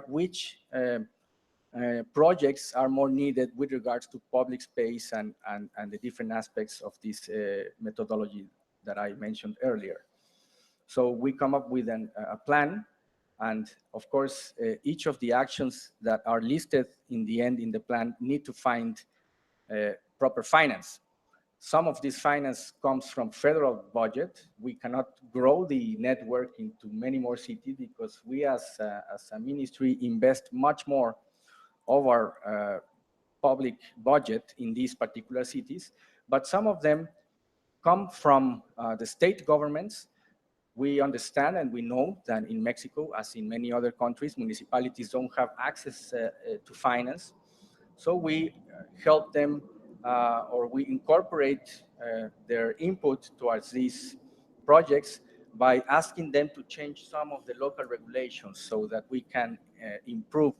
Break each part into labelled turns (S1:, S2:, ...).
S1: which projects are more needed with regards to public space and the different aspects of this methodology that I mentioned earlier. So we come up with a plan, and of course, each of the actions that are listed in the end in the plan need to find proper finance. Some of this finance comes from federal budget. We cannot grow the network into many more cities because we as a ministry invest much more of our public budget in these particular cities, but some of them come from the state governments. We understand and we know that in Mexico, as in many other countries, municipalities don't have access to finance. So we help them or we incorporate their input towards these projects by asking them to change some of the local regulations so that we can improve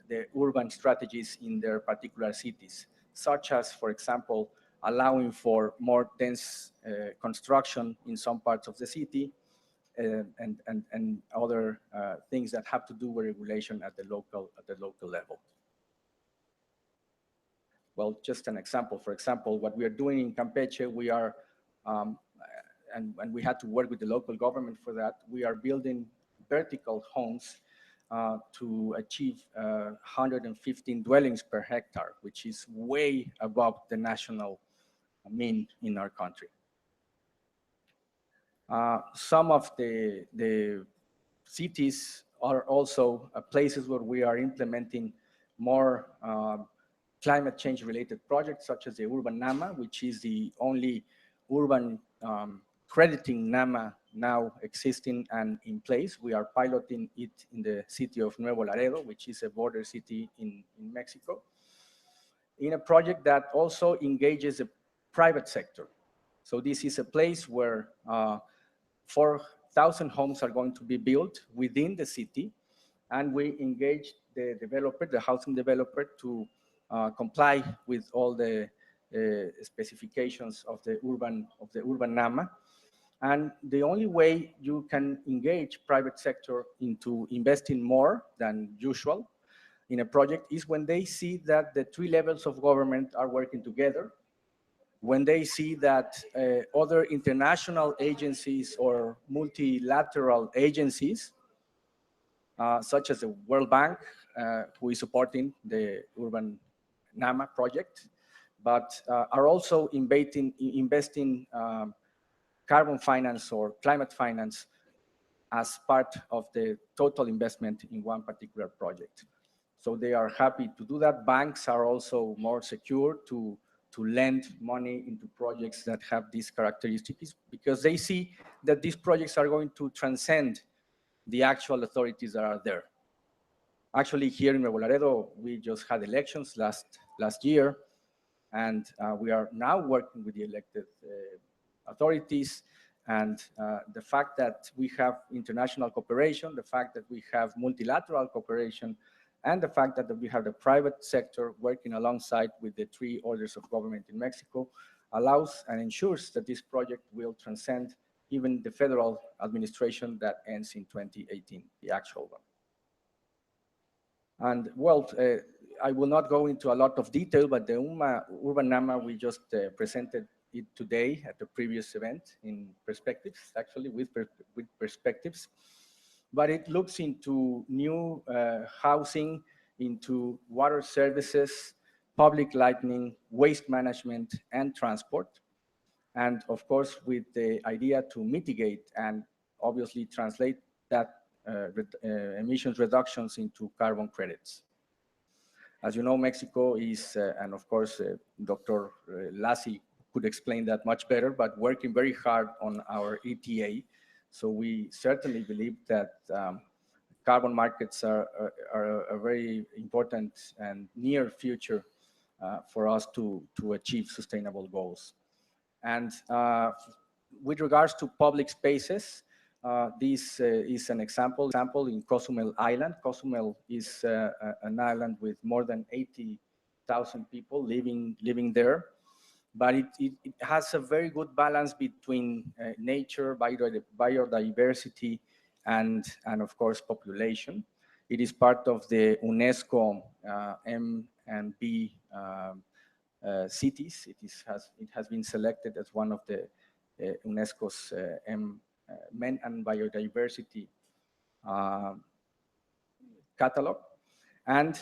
S1: the urban strategies in their particular cities, such as, for example, allowing for more dense construction in some parts of the city, and other things that have to do with regulation at the local level. Well, just an example. For example, what we are doing in Campeche, we are, and we had to work with the local government for that. We are building vertical homes to achieve 115 dwellings per hectare, which is way above the national mean in our country. Some of the cities are also places where we are implementing more climate change related projects, such as the Urban NAMA, which is the only urban crediting NAMA now existing and in place. We are piloting it in the city of Nuevo Laredo, which is a border city in Mexico, in a project that also engages the private sector. So this is a place where 4,000 homes are going to be built within the city, and we engage the developer, the housing developer, to comply with all the specifications of the urban NAMA. And the only way you can engage private sector into investing more than usual in a project is when they see that the three levels of government are working together, when they see that other international agencies or multilateral agencies, such as the World Bank, who is supporting the urban NAMA project, but are also investing carbon finance or climate finance as part of the total investment in one particular project. So they are happy to do that. Banks are also more secure to lend money into projects that have these characteristics, because they see that these projects are going to transcend the actual authorities that are there. Actually, here in Nuevo Laredo, we just had elections last year, and we are now working with the elected authorities, and the fact that we have international cooperation, the fact that we have multilateral cooperation, and the fact that we have the private sector working alongside with the three orders of government in Mexico allows and ensures that this project will transcend even the federal administration that ends in 2018, the actual one. And well, I will not go into a lot of detail, but the Urban NAMA, we just presented it today at the previous event in perspectives, actually with perspectives. But it looks into new housing, into water services, public lighting, waste management, and transport. And of course, with the idea to mitigate and obviously translate that emissions reductions into carbon credits. As you know, Mexico is, and of course, Dr. Lassi could explain that much better, but working very hard on our ETA. So we certainly believe that carbon markets are a very important and near future for us to achieve sustainable goals. And with regards to public spaces, this is an example in Cozumel Island. Cozumel is an island with more than 80,000 people living there. But it has a very good balance between nature, biodiversity, and of course population. It is part of the UNESCO M and B cities. It has been selected as one of the UNESCO's Men and Biodiversity catalog. And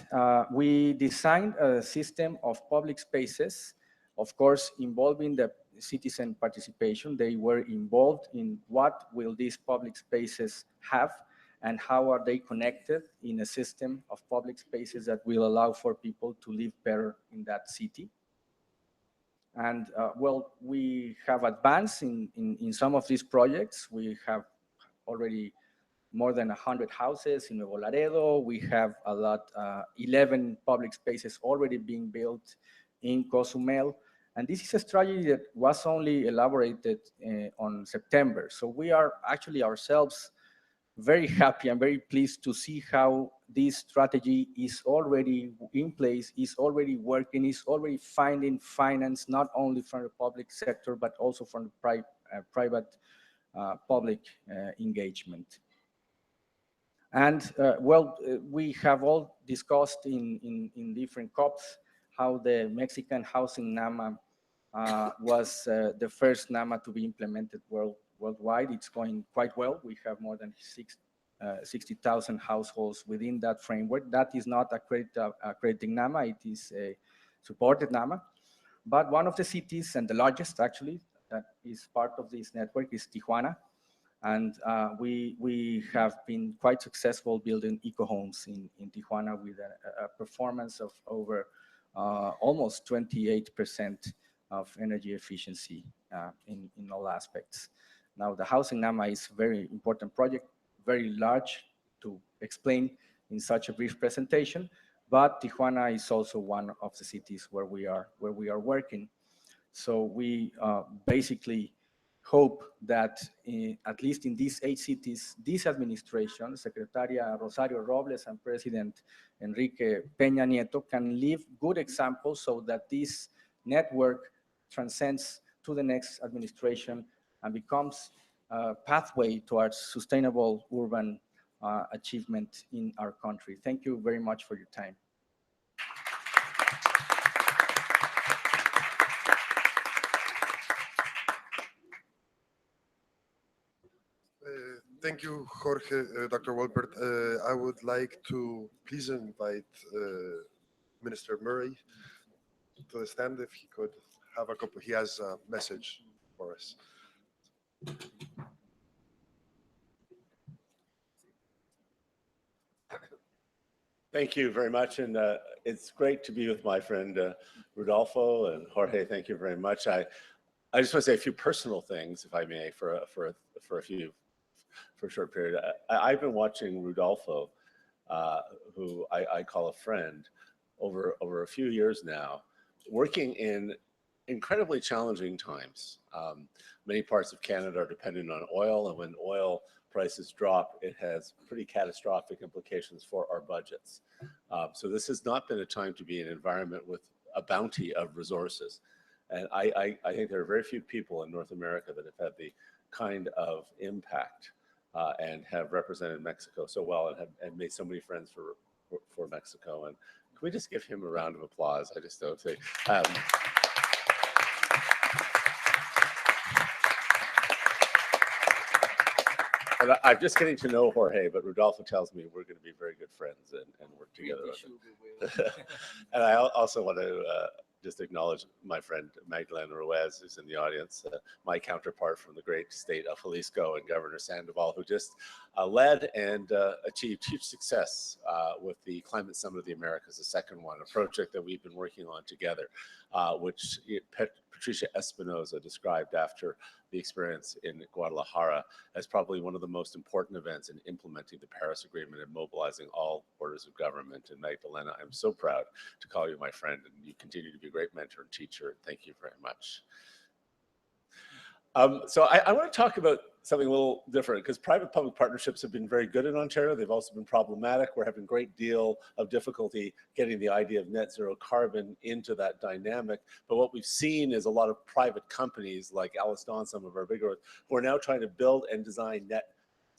S1: we designed a system of public spaces, of course, involving the citizen participation. They were involved in what will these public spaces have and how are they connected in a system of public spaces that will allow for people to live better in that city. And well, we have advanced in some of these projects. We have already more than 100 houses in Nuevo Laredo. We have a lot, 11 public spaces already being built in Cozumel. And this is a strategy that was only elaborated on September. So we are actually ourselves very happy and very pleased to see how this strategy is already in place, is already working, is already finding finance, not only from the public sector, but also from the private public engagement. And well, we have all discussed in different COPs how the Mexican housing NAMA was the first NAMA to be implemented worldwide. It's going quite well. We have more than 60,000 households within that framework. That is not accrediting NAMA, it is a supported NAMA. But one of the cities, and the largest actually, that is part of this network is Tijuana. And we have been quite successful building eco-homes in Tijuana with a performance of over almost 28% of energy efficiency in all aspects. Now, the Housing NAMA is a very important project, very large to explain in such a brief presentation, but Tijuana is also one of the cities where we are working. So we basically hope that at least in these 8 cities, this administration, Secretaria Rosario Robles and President Enrique Peña Nieto, can leave good examples so that this network transcends to the next administration and becomes a pathway towards sustainable urban achievement in our country. Thank you very much for your time.
S2: Thank you, Jorge, Dr. Wolpert. I would like to please invite Minister Murray to the stand if he could have a couple. He has a message for us.
S3: Thank you very much, and it's great to be with my friend Rodolfo and Jorge. Thank you very much. I just want to say a few personal things, if I may, for a short period. I've been watching Rodolfo, who I call a friend, over a few years now, working in incredibly challenging times. Many parts of Canada are dependent on oil, and when oil prices drop, it has pretty catastrophic implications for our budgets. So this has not been a time to be in an environment with a bounty of resources. And I think there are very few people in North America that have had the kind of impact and have represented Mexico so well and made so many friends for Mexico. And can we just give him a round of applause? I just don't think. And I'm just getting to know Jorge, but Rodolfo tells me we're going to be very good friends and work together. And I also want to just acknowledge my friend Magdalena Ruiz, who's in the audience, my counterpart from the great state of Jalisco, and Governor Sandoval, who just led and achieved huge success with the Climate Summit of the Americas, the second one, a project that we've been working on together, which Patricia Espinosa described after the experience in Guadalajara as probably one of the most important events in implementing the Paris Agreement and mobilizing all orders of government. And Magdalena, I'm so proud to call you my friend, and you continue to be a great mentor and teacher. Thank you very much. So I want to talk about something a little different, because private-public partnerships have been very good in Ontario. They've also been problematic. We're having a great deal of difficulty getting the idea of net zero carbon into that dynamic. But what we've seen is a lot of private companies like Aliston, some of our bigger ones, who are now trying to build and design net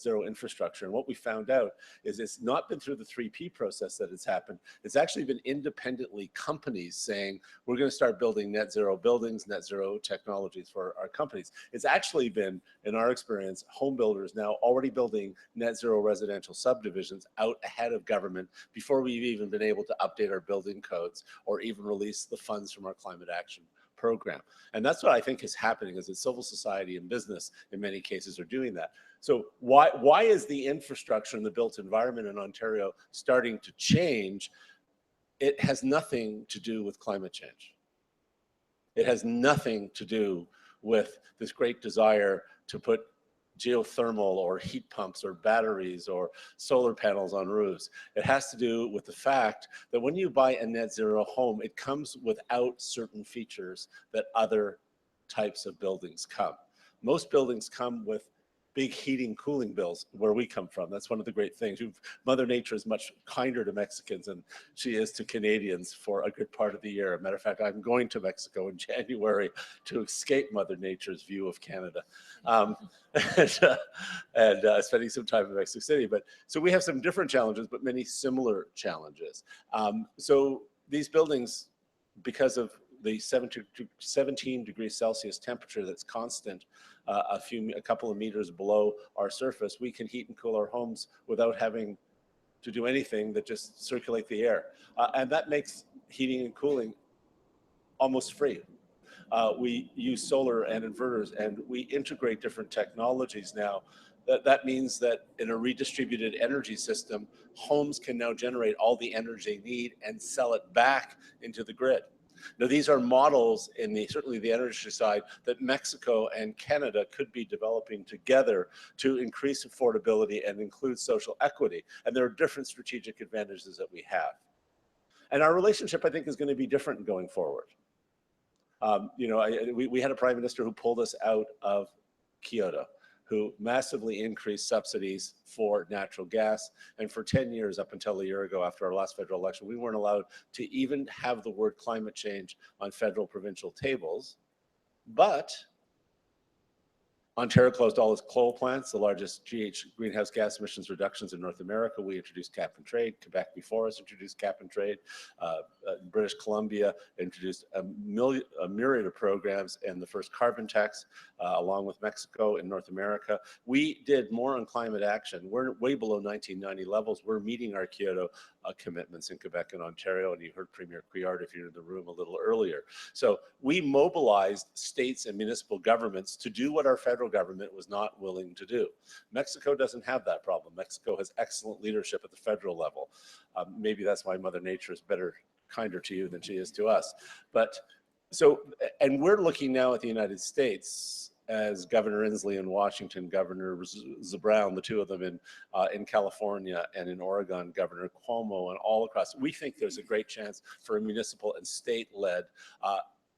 S3: zero infrastructure. And what we found out is it's not been through the 3P process that it's happened. It's actually been independently companies saying, we're going to start building net zero buildings, net zero technologies for our companies. It's actually been, in our experience, home builders now already building net zero residential subdivisions out ahead of government before we've even been able to update our building codes or even release the funds from our climate action program. And that's what I think is happening, is that civil society and business in many cases are doing that. So why is the infrastructure and the built environment in Ontario starting to change? It has nothing to do with climate change. It has nothing to do with this great desire to put geothermal or heat pumps or batteries or solar panels on roofs. It has to do with the fact that when you buy a net zero home, it comes without certain features that other types of buildings come. Most buildings come with big heating, cooling bills where we come from. That's one of the great things. Mother Nature is much kinder to Mexicans than she is to Canadians for a good part of the year. As a matter of fact, I'm going to Mexico in January to escape Mother Nature's view of Canada. Spending some time in Mexico City. So we have some different challenges, but many similar challenges. So these buildings, because of the 17 degrees Celsius temperature that's constant, a couple of meters below our surface, we can heat and cool our homes without having to do anything that just circulate the air. And that makes heating and cooling almost free. We use solar and inverters, and we integrate different technologies now. That means that in a redistributed energy system, homes can now generate all the energy they need and sell it back into the grid. Now, these are models in certainly the energy side that Mexico and Canada could be developing together to increase affordability and include social equity. And there are different strategic advantages that we have. And our relationship, I think, is going to be different going forward. We had a prime minister who pulled us out of Kyoto, who massively increased subsidies for natural gas. And for 10 years, up until a year ago, after our last federal election, we weren't allowed to even have the word climate change on federal provincial tables. But Ontario closed all its coal plants, the largest greenhouse gas emissions reductions in North America. We introduced cap and trade. Quebec before us introduced cap and trade. British Columbia introduced a myriad of programs and the first carbon tax, along with Mexico in North America. We did more on climate action. We're way below 1990 levels. We're meeting our Kyoto commitments in Quebec and Ontario, and you heard Premier Couillard, if you're in the room, a little earlier. So we mobilized states and municipal governments to do what our federal government was not willing to do. Mexico doesn't have that problem. Mexico has excellent leadership at the federal level. Maybe that's why Mother Nature is kinder to you than she is to us. And we're looking now at the United States as Governor Inslee in Washington, Governor Brown, the two of them in California, and in Oregon, Governor Cuomo, and all across. We think there's a great chance for a municipal and state-led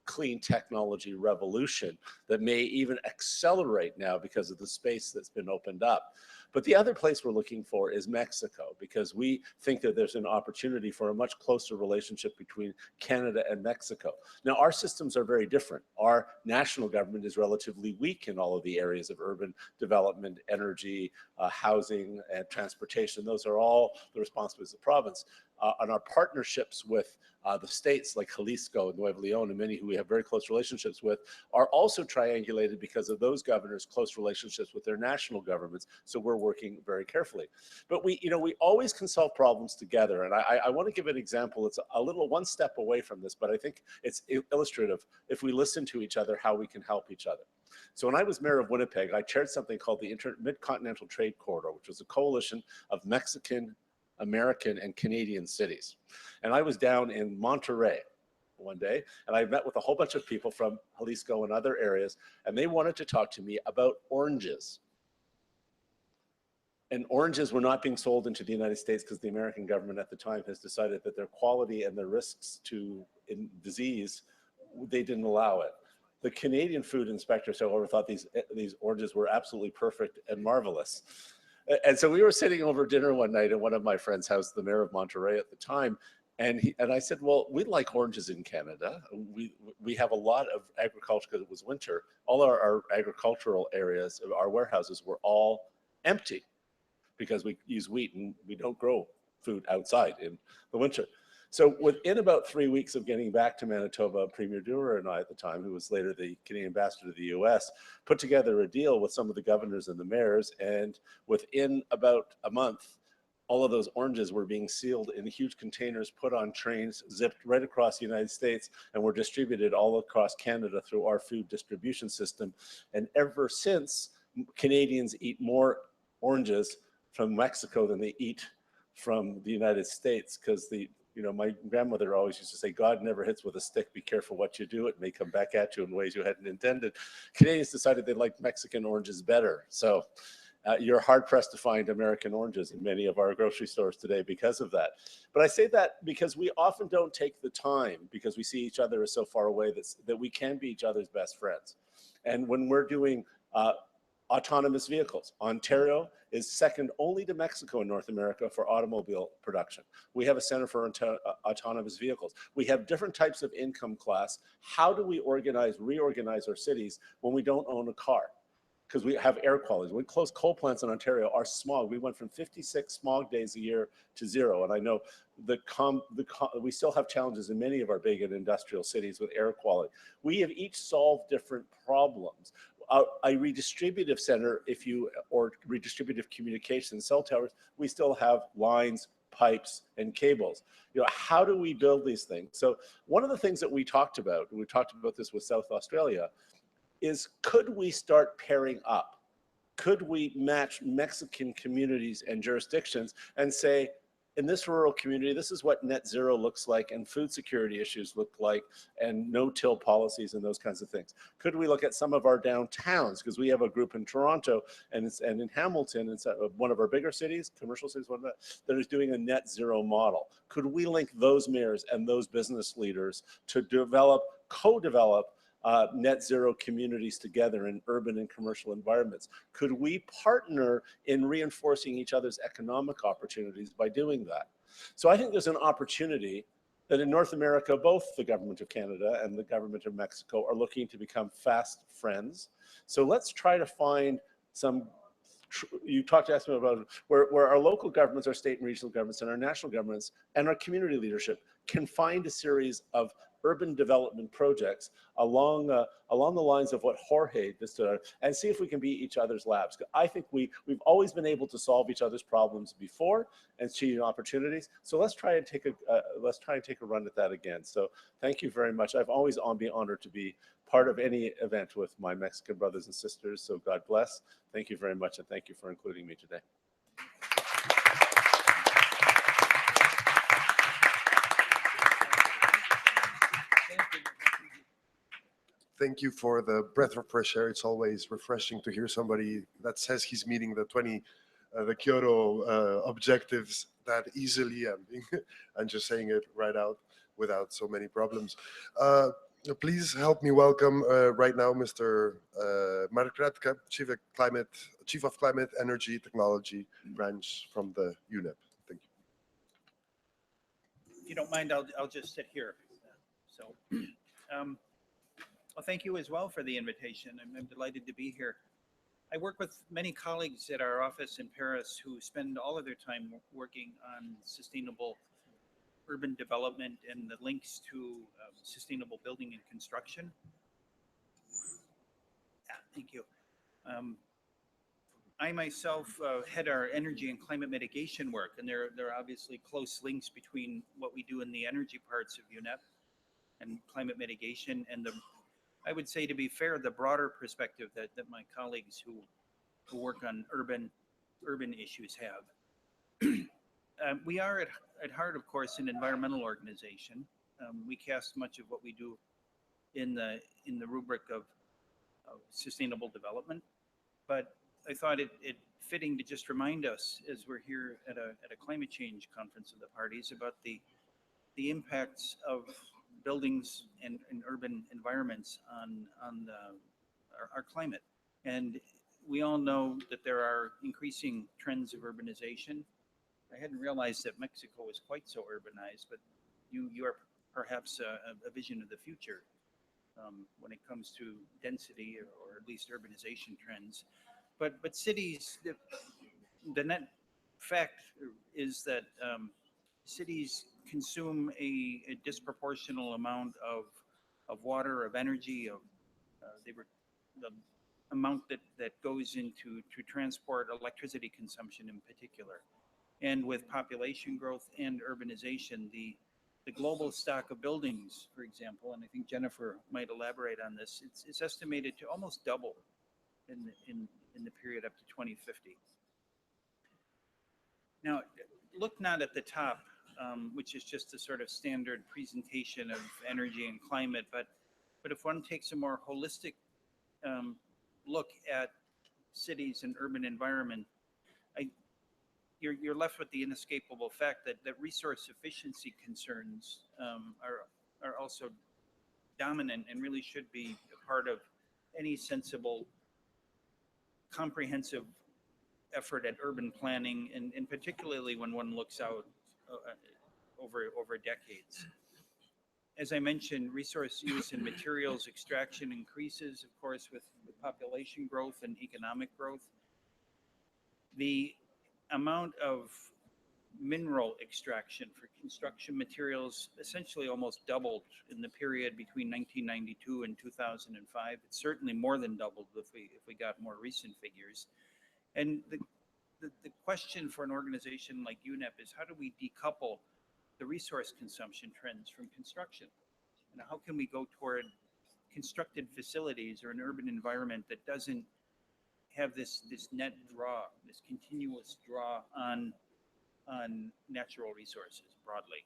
S3: clean technology revolution that may even accelerate now because of the space that's been opened up. But the other place we're looking for is Mexico, because we think that there's an opportunity for a much closer relationship between Canada and Mexico. Now, our systems are very different. Our national government is relatively weak in all of the areas of urban development, energy, housing, and transportation. Those are all the responsibilities of the province. On our partnerships with the states like Jalisco and Nuevo Leon, and many who we have very close relationships with, are also triangulated because of those governors' close relationships with their national governments. So we're working very carefully. But we always can solve problems together. And I want to give an example. It's a little one step away from this, but I think it's illustrative if we listen to each other, how we can help each other. So when I was mayor of Winnipeg, I chaired something called the Mid-Continental Trade Corridor, which was a coalition of Mexican, American, and Canadian cities. And I was down in Monterrey one day, and I met with a whole bunch of people from Jalisco and other areas, and they wanted to talk to me about oranges. And oranges were not being sold into the United States because the American government at the time has decided that their quality and their risks to disease, they didn't allow it. The Canadian food inspectors, however, thought these oranges were absolutely perfect and marvelous. And so we were sitting over dinner one night at one of my friend's house, the mayor of Monterrey at the time, and I said, well, we like oranges in Canada. We have a lot of agriculture because it was winter. All our agricultural areas, our warehouses were all empty. because we use wheat and we don't grow food outside in the winter. So within about 3 weeks of getting back to Manitoba, Premier Durer and I at the time, who was later the Canadian ambassador to the US, put together a deal with some of the governors and the mayors. And within about a month, all of those oranges were being sealed in huge containers, put on trains, zipped right across the United States, and were distributed all across Canada through our food distribution system. And ever since, Canadians eat more oranges from Mexico than they eat from the United States, because my grandmother always used to say, God never hits with a stick, be careful what you do, it may come back at you in ways you hadn't intended. Canadians decided they liked Mexican oranges better. So you're hard pressed to find American oranges in many of our grocery stores today because of that. But I say that because we often don't take the time, because we see each other as so far away that we can be each other's best friends. And when we're doing autonomous vehicles, Ontario is second only to Mexico in North America for automobile production. We have a center for autonomous vehicles. We have different types of income class. How do we reorganize our cities when we don't own a car? Because we have air quality. When we close coal plants in Ontario, our smog, we went from 56 smog days a year to 0. And I know we still have challenges in many of our big and industrial cities with air quality. We have each solved different problems. A redistributive center, or redistributive communication cell towers, we still have lines, pipes, and cables. How do we build these things? So one of the things that we talked about this with South Australia, is could we start pairing up? Could we match Mexican communities and jurisdictions and say, in this rural community, this is what net zero looks like and food security issues look like and no-till policies and those kinds of things. Could we look at some of our downtowns? Because we have a group in Toronto and in Hamilton, it's one of our bigger cities, commercial cities, that is doing a net zero model. Could we link those mayors and those business leaders to co-develop net zero communities together in urban and commercial environments? Could we partner in reinforcing each other's economic opportunities by doing that? So I think there's an opportunity that in North America, both the government of Canada and the government of Mexico are looking to become fast friends. So let's try to find some, you talked to us about where our local governments, our state and regional governments, and our national governments, and our community leadership can find a series of urban development projects along the lines of what Jorge just did, and see if we can be each other's labs. I think we've always been able to solve each other's problems before and see opportunities. So let's try and take a run at that again. So thank you very much. I've always been honored to be part of any event with my Mexican brothers and sisters. So God bless. Thank you very much, and thank you for including me today.
S2: Thank you for the breath of fresh air. It's always refreshing to hear somebody that says he's meeting the Kyoto objectives that easily and just saying it right out without so many problems. Please help me welcome right now Mr. Mark Radke, Chief of Climate Energy Technology Branch from the UNEP. Thank you.
S4: If you don't mind, I'll just sit here. So. Well, thank you as well for the invitation. I'm delighted to be here. I work with many colleagues at our office in Paris who spend all of their time working on sustainable urban development and the links to sustainable building and construction. Yeah, thank you. I myself head our energy and climate mitigation work, and there are obviously close links between what we do in the energy parts of UNEP and climate mitigation and I would say, to be fair, the broader perspective that my colleagues who work on urban issues have. We are at heart, of course, an environmental organization. We cast much of what we do in the rubric of sustainable development, but I thought it fitting to just remind us, as we're here at a climate change conference of the parties, about the impacts of buildings and urban environments on our climate. And we all know that there are increasing trends of urbanization. I hadn't realized that Mexico was quite so urbanized, but you are perhaps a vision of the future when it comes to density or at least urbanization trends. But cities, the net fact is that cities consume a disproportional amount of water, of energy, of the amount that goes into to transport electricity consumption in particular. And with population growth and urbanization, the global stock of buildings, for example, and I think Jennifer might elaborate on this, it's estimated to almost double in the period up to 2050. Now, look not at the top, which is just a sort of standard presentation of energy and climate, but if one takes a more holistic look at cities and urban environment, you're left with the inescapable fact that resource efficiency concerns are also dominant and really should be a part of any sensible, comprehensive effort at urban planning, and particularly when one looks out over decades. As I mentioned, resource use and materials extraction increases, of course, with population growth and economic growth. The amount of mineral extraction for construction materials essentially almost doubled in the period between 1992 and 2005. It's certainly more than doubled if we got more recent figures. And the question for an organization like UNEP is, how do we decouple the resource consumption trends from construction? And how can we go toward constructed facilities or an urban environment that doesn't have this net draw, this continuous draw on natural resources broadly?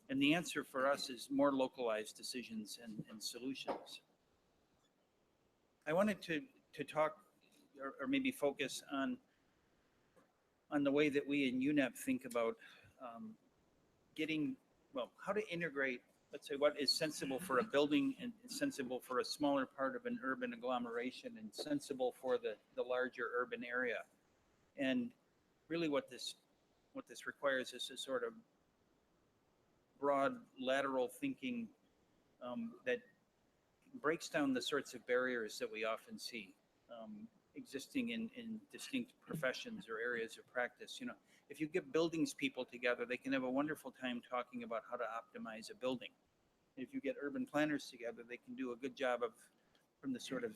S4: And the answer for us is more localized decisions and solutions. I wanted to talk or maybe focus on the way that we in UNEP think about how to integrate, let's say, what is sensible for a building and sensible for a smaller part of an urban agglomeration and sensible for the larger urban area. And really what this requires is a sort of broad lateral thinking that breaks down the sorts of barriers that we often see existing in distinct professions or areas of practice. You know, if you get buildings people together, they can have a wonderful time talking about how to optimize a building. If you get urban planners together, they can do a good job from the sort of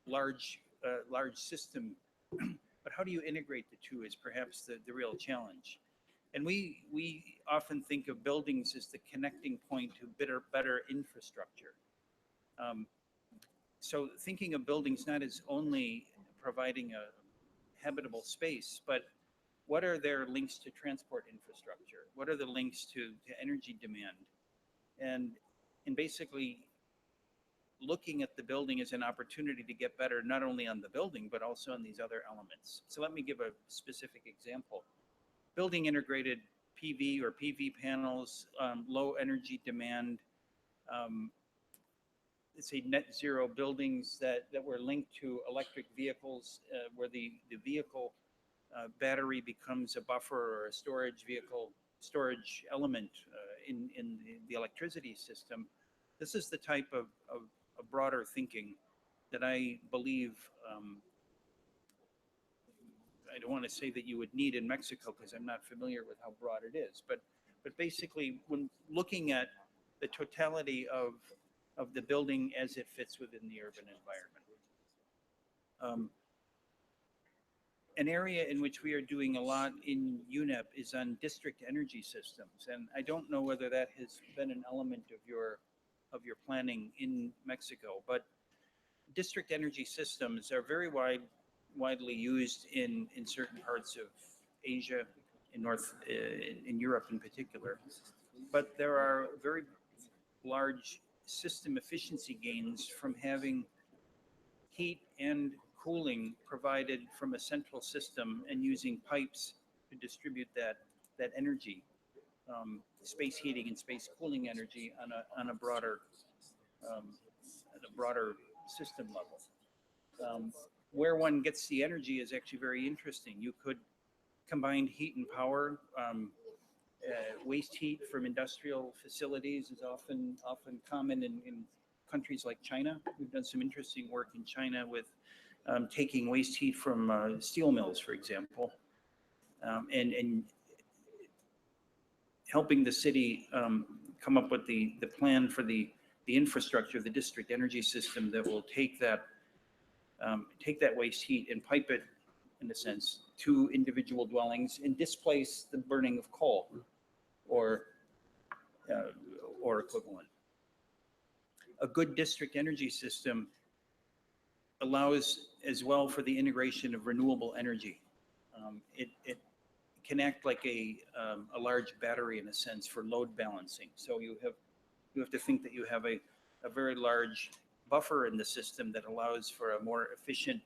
S4: large system. But how do you integrate the two is perhaps the real challenge. And we often think of buildings as the connecting point to better infrastructure. So thinking of buildings not as only providing a habitable space, but what are their links to transport infrastructure? What are the links to energy demand? And basically looking at the building as an opportunity to get better, not only on the building, but also on these other elements. So let me give a specific example. Building integrated PV or PV panels, low energy demand, let's say net zero buildings that were linked to electric vehicles, where the vehicle battery becomes a buffer or a storage element in the electricity system. This is the type of broader thinking that I believe, I don't want to say that you would need in Mexico because I'm not familiar with how broad it is, but basically when looking at the totality of the building as it fits within the urban environment. An area in which we are doing a lot in UNEP is on district energy systems, and I don't know whether that has been an element of your planning in Mexico, but district energy systems are very widely used in certain parts of Asia, in Europe in particular. But there are very large system efficiency gains from having heat and cooling provided from a central system and using pipes to distribute that energy, space heating and space cooling energy on a broader system level. Where one gets the energy is actually very interesting. You could combine heat and power. Waste heat from industrial facilities is often common in countries like China. We've done some interesting work in China with taking waste heat from steel mills, for example. and helping the city come up with the plan for the infrastructure, the district energy system that will take that waste heat and pipe it, in a sense, to individual dwellings and displace the burning of coal or equivalent. A good district energy system allows as well for the integration of renewable energy. It can act like a large battery in a sense for load balancing. So you have to think that you have a very large buffer in the system that allows for a more efficient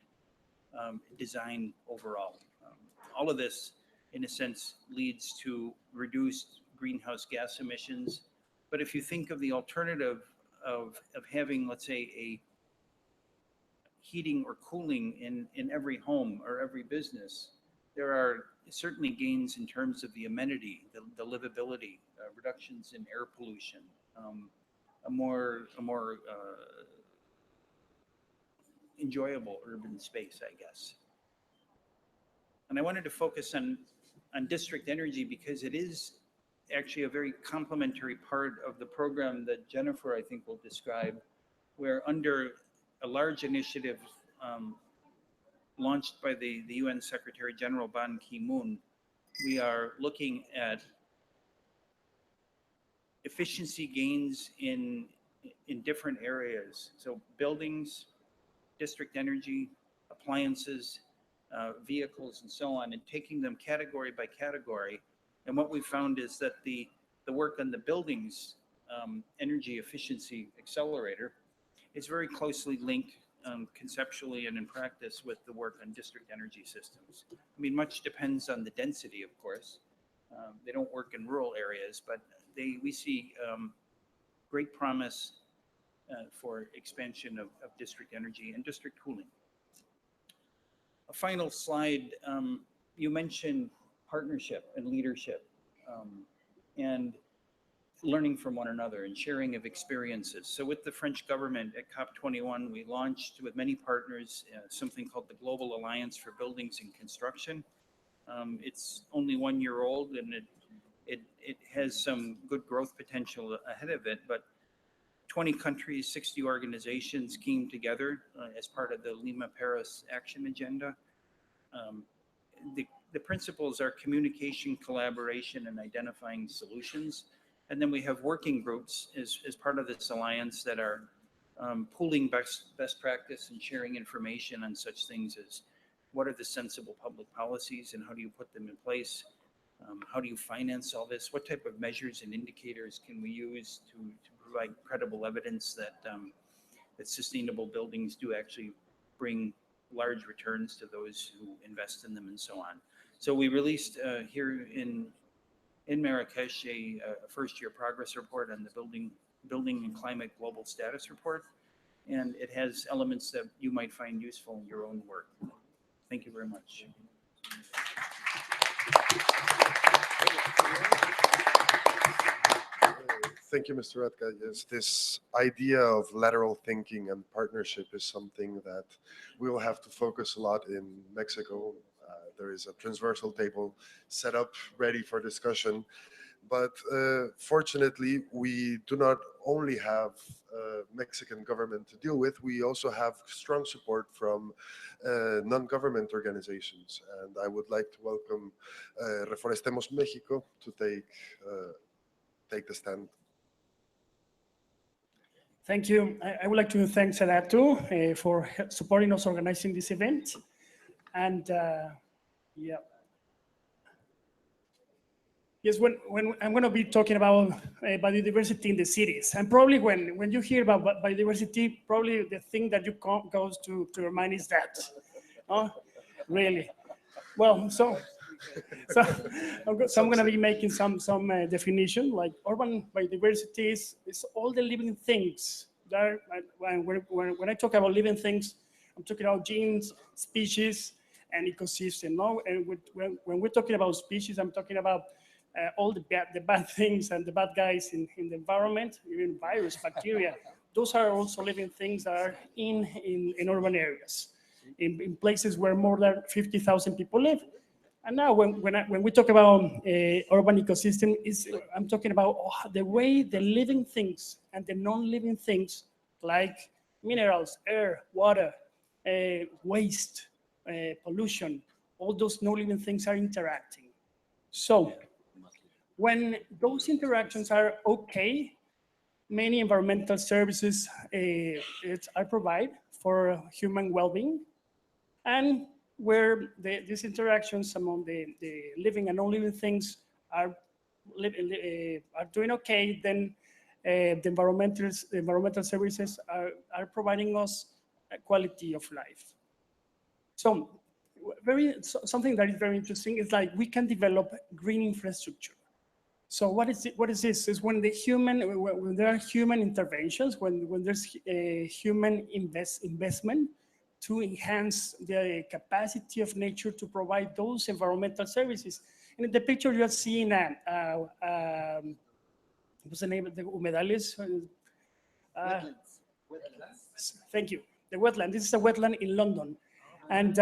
S4: design overall. All of this, in a sense, leads to reduced greenhouse gas emissions. But if you think of the alternative of having, let's say, a heating or cooling in every home or every business, there are certainly gains in terms of the amenity, the livability, reductions in air pollution, a more enjoyable urban space, I guess. And I wanted to focus on district energy because it is actually a very complementary part of the program that Jennifer, I think, will describe, where under a large initiative launched by the UN Secretary General Ban Ki-moon, we are looking at efficiency gains in different areas. So buildings, district energy, appliances, vehicles, and so on, and taking them category by category. And what we found is that the work on the buildings energy efficiency accelerator is very closely linked conceptually and in practice with the work on district energy systems. I mean, much depends on the density, of course. They don't work in rural areas, but we see great promise for expansion of district energy and district cooling. A final slide, you mentioned partnership and leadership and learning from one another and sharing of experiences. So with the French government at COP21, we launched with many partners something called the Global Alliance for Buildings and Construction. It's only 1 year old and it has some good growth potential ahead of it, but 20 countries, 60 organizations came together as part of the Lima Paris Action Agenda. The principles are communication, collaboration, and identifying solutions. And then we have working groups as part of this alliance that are pooling best practice and sharing information on such things as what are the sensible public policies and how do you put them in place? How do you finance all this? What type of measures and indicators can we use to provide credible evidence that that sustainable buildings do actually bring large returns to those who invest in them and so on. So we released here in Marrakesh a first-year progress report on the building and climate global status report, and it has elements that you might find useful in your own work. Thank you very much.
S2: Thank you, Mr. Radka. Yes, this idea of lateral thinking and partnership is something that we will have to focus a lot in Mexico. There is a transversal table set up, ready for discussion. But fortunately, we do not only have Mexican government to deal with, we also have strong support from non-government organizations. And I would like to welcome Reforestemos Mexico to take the stand.
S5: Thank you. I would like to thank SEDATU for supporting us organizing this event. And yeah. Yes, when I'm going to be talking about biodiversity in the cities, and probably when you hear about biodiversity, probably the thing that you goes to your mind is that, really. Well, so I'm going to be making some definition, like urban biodiversity is all the living things. When I talk about living things, I'm talking about genes, species, and ecosystem. No, and when we're talking about species, I'm talking about all the bad things and the bad guys in the environment, even virus, bacteria. Those are also living things that are in urban areas, in places where more than 50,000 people live. And now when we talk about urban ecosystem, I'm talking about the way the living things and the non-living things like minerals, air, water, waste, pollution, all those non-living things are interacting. So when those interactions are okay, many environmental services are provided for human well-being, and where these interactions among the living and non-living things are doing okay, then the environmental services are providing us a quality of life. So something that is very interesting is like we can develop green infrastructure. So what is this? Is when when there are human interventions, when there's a human investment to enhance the capacity of nature to provide those environmental services. And in the picture you are seeing what's the name of the humedales? Thank you. The wetland. This is a wetland in London, and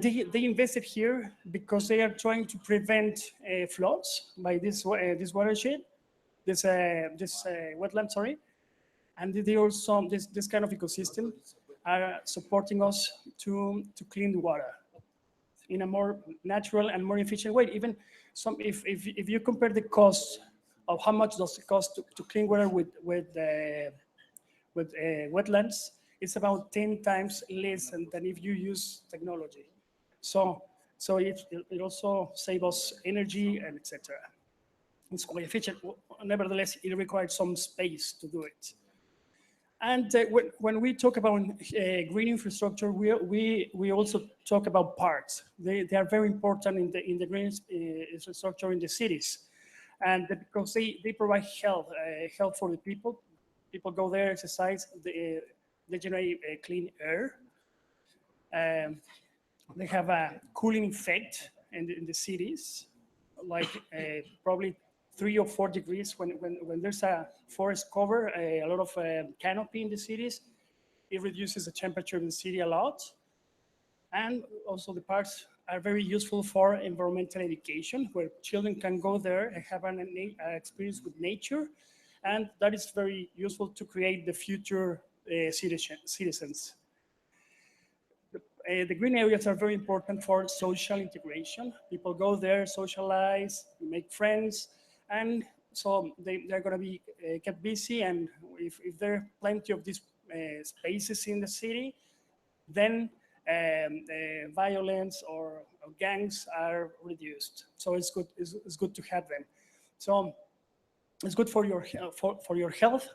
S5: they invested here because they are trying to prevent floods by this watershed, this wetland. Sorry, and they also this kind of ecosystem are supporting us to clean the water in a more natural and more efficient way. Even if you compare the cost of how much does it cost to clean water with wetlands, it's about 10 times less than if you use technology. So it also saves us energy and etc. It's quite efficient. Nevertheless, it requires some space to do it. And when we talk about green infrastructure, we also talk about parks. They are very important in the green infrastructure in the cities, and because they provide health for the people. People go there, exercise, they generate clean air. They have a cooling effect in the cities, like probably 3 or 4 degrees when there's a forest cover, a lot of canopy in the cities. It reduces the temperature in the city a lot. And also the parks are very useful for environmental education, where children can go there and have an experience with nature. And that is very useful to create the future citizens. The green areas are very important for social integration. People go there, socialize, make friends, and so they're going to be kept busy. And if there are plenty of these spaces in the city, then violence or gangs are reduced. So it's good to have them. So it's good for your health,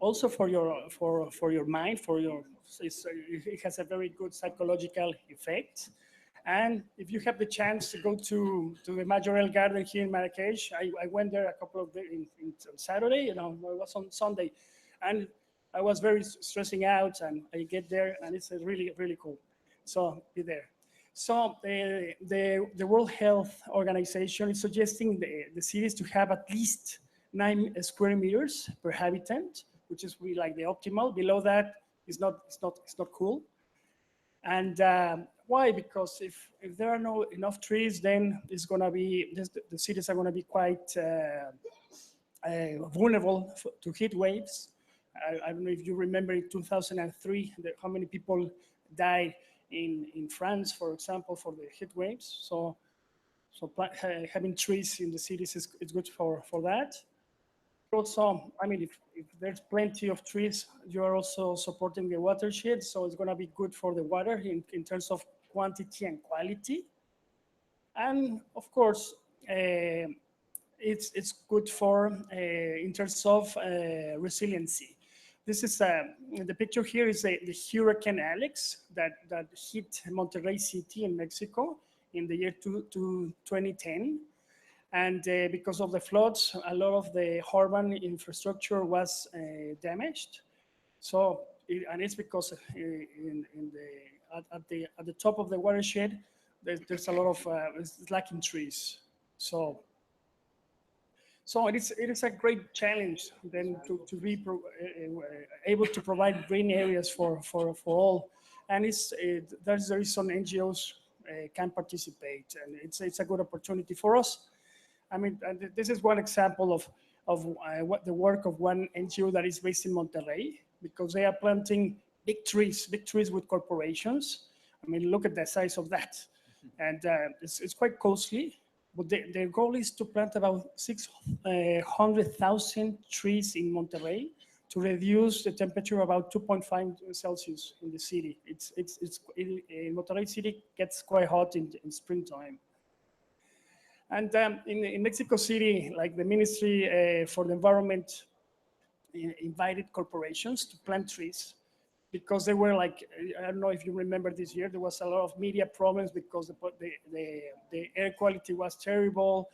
S5: also for your mind, it has a very good psychological effect. And if you have the chance to go to the Majorel Garden here in Marrakech, I went there a couple of days on Saturday, it was on Sunday, and I was very stressing out, and I get there, and it's really, really cool. So be there. So the World Health Organization is suggesting the cities to have at least 9 square meters per habitant, which is really like the optimal. Below that is not cool. And why? Because if there are no enough trees, then it's going to be the cities are going to be quite vulnerable to heat waves. I don't know if you remember in 2003 how many people died in France, for example, for the heat waves. So having trees in the cities is good for that. Also, I mean, if there's plenty of trees, you are also supporting the watershed, so it's going to be good for the water in terms of quantity and quality. And of course, it's good for in terms of resiliency. This is the picture here is the Hurricane Alex that hit Monterrey City in Mexico in the year 2010. And because of the floods, a lot of the urban infrastructure was damaged. So, and it's because at the top of the watershed, there's a lot of it's lacking trees. So it is a great challenge then to be able to provide green areas for all. And there is some NGOs can participate, and it's a good opportunity for us. I mean, this is one example of what the work of one NGO that is based in Monterrey, because they are planting big trees with corporations. I mean, look at the size of that. And it's quite costly, but their goal is to plant about 600,000 trees in Monterrey to reduce the temperature about 2.5 Celsius in the city. In Monterrey city gets quite hot in springtime. And in Mexico City, like the Ministry for the Environment invited corporations to plant trees, because they were like, I don't know if you remember this year, there was a lot of media problems because the air quality was terrible,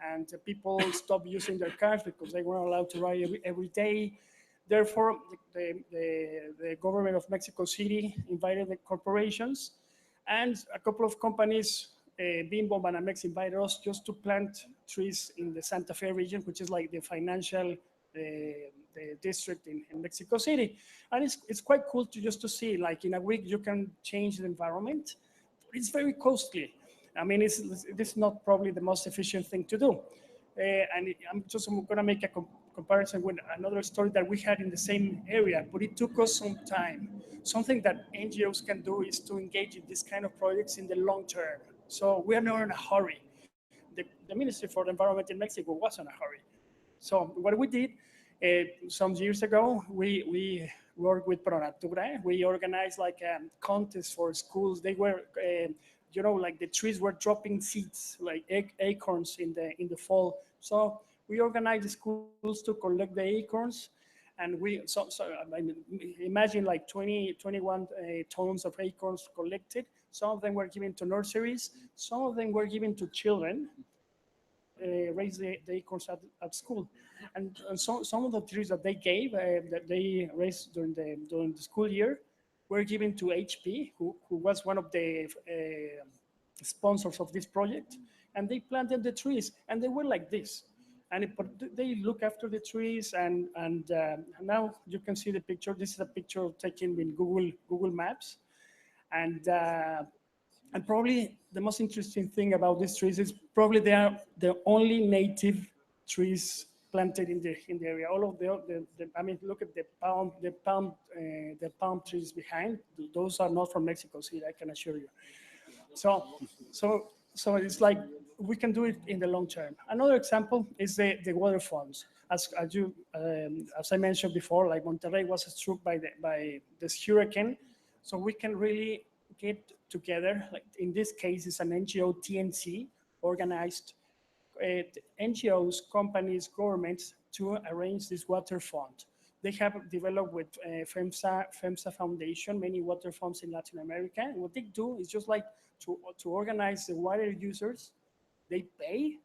S5: and people stopped using their cars because they weren't allowed to ride every day. Therefore, the government of Mexico City invited the corporations, and a couple of companies, Bimbo, Banamex, invited us just to plant trees in the Santa Fe region, which is like the financial the district in Mexico City. And it's quite cool to see, like in a week you can change the environment. It's very costly. I mean, this is not probably the most efficient thing to do. And I'm going to make a comparison with another story that we had in the same area, but it took us some time. Something that NGOs can do is to engage in this kind of projects in the long term. So we are not in a hurry. The Ministry for the Environment in Mexico was in a hurry. So what we did some years ago, we worked with ProNatura. We organized like a contest for schools. They were, you know, like the trees were dropping seeds, like acorns in the fall. So we organized the schools to collect the acorns, and I mean, imagine like 21 tons of acorns collected. Some of them were given to nurseries. Some of them were given to children. Raise the acorns at school, and some of the trees that they gave that they raised during the school year were given to HP, who was one of the sponsors of this project, and they planted the trees, and they were like this, and they look after the trees, and now you can see the picture. This is a picture taken in Google Maps, and probably the most interesting thing about these trees is probably they are the only native trees planted in the area. All of the I mean, look at the palm trees behind. Those are not from Mexico City, I can assure you. So it's like we can do it in the long term. Another example is the water funds. As I mentioned before, like Monterrey was struck by this hurricane, so we can really get together, like in this case, it's an NGO, TNC, organized NGOs, companies, governments to arrange this water fund. They have developed with FEMSA Foundation many water funds in Latin America. And what they do is just like to organize the water users. They pay,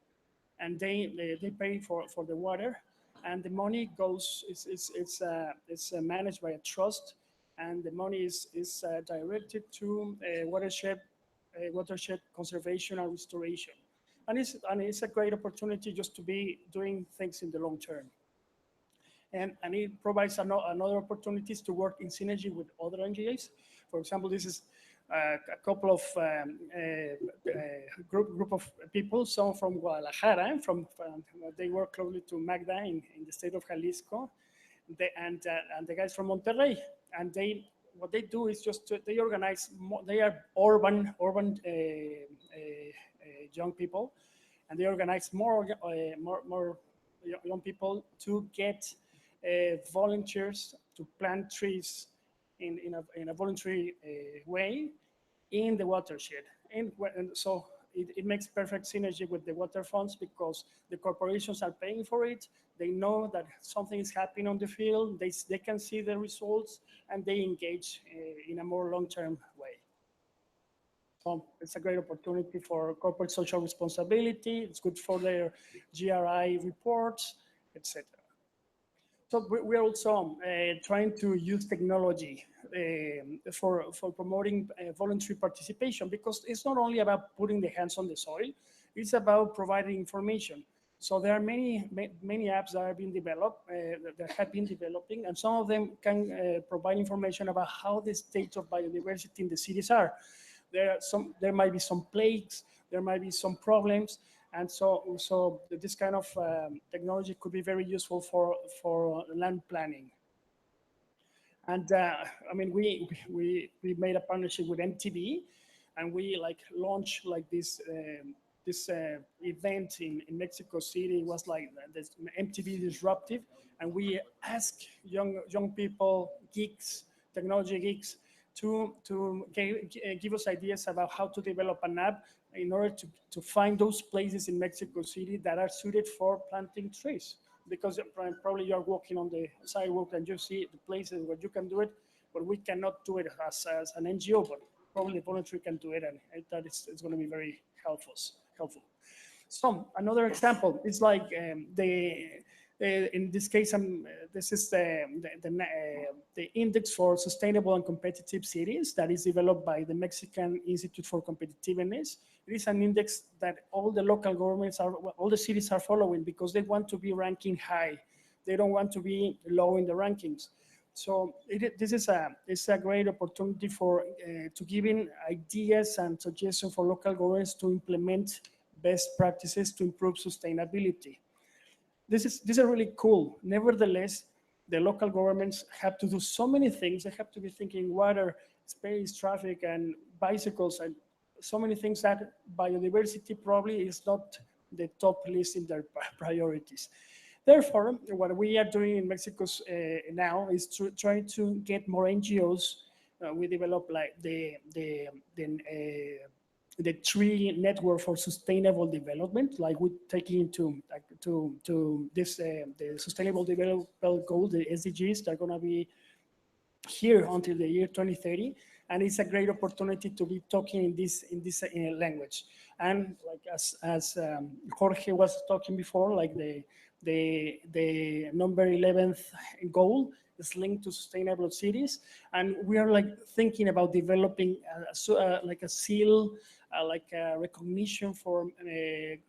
S5: and they pay for the water, and the money goes. It's managed by a trust. And the money is directed to watershed conservation and restoration. And it's a great opportunity just to be doing things in the long term. And it provides another opportunities to work in synergy with other NGOs. For example, this is a couple of group of people, some from Guadalajara, they work closely to Magda in the state of Jalisco, and the guys from Monterrey. And what they do is just they organize. They are urban young people, and they organize more young people to get volunteers to plant trees in a voluntary way in the watershed. And so it makes perfect synergy with the water funds, because the corporations are paying for it. They know that something is happening on the field. They can see the results, and they engage in a more long-term way. So it's a great opportunity for corporate social responsibility. It's good for their GRI reports, etc. So we're also trying to use technology for promoting voluntary participation, because it's not only about putting the hands on the soil, it's about providing information. So there are many apps that have been developed, that have been developing, and some of them can provide information about how the state of biodiversity in the cities are. There might be some plagues, there might be some problems, and so this kind of technology could be very useful for land planning. And I mean, we made a partnership with MTV, and we like launched like this event in Mexico City. It was like this MTV Disruptive, and we asked young people, geeks, technology geeks, to give us ideas about how to develop an app in order to find those places in Mexico City that are suited for planting trees. Because probably you're walking on the sidewalk and you see the places where you can do it, but we cannot do it as an NGO, but probably voluntary can do it, and that is it's going to be very helpful. So another example is like in this case, this is the Index for Sustainable and Competitive Cities that is developed by the Mexican Institute for Competitiveness. It is an index that all the local governments all the cities are following because they want to be ranking high. They don't want to be low in the rankings. So this is a great opportunity for to giving ideas and suggestions for local governments to implement best practices to improve sustainability. This is really cool. Nevertheless, the local governments have to do so many things. They have to be thinking water, space, traffic, and bicycles, and so many things that biodiversity probably is not the top list in their priorities. Therefore, what we are doing in Mexico now is trying to get more NGOs. We develop like the tree network for sustainable development, like we take into to this the sustainable development goal, the SDGs, they're going to be here until the year 2030, and it's a great opportunity to be talking in this language. And like as Jorge was talking before, like the number 11th goal is linked to sustainable cities, and we are like thinking about developing like a seal, like a recognition for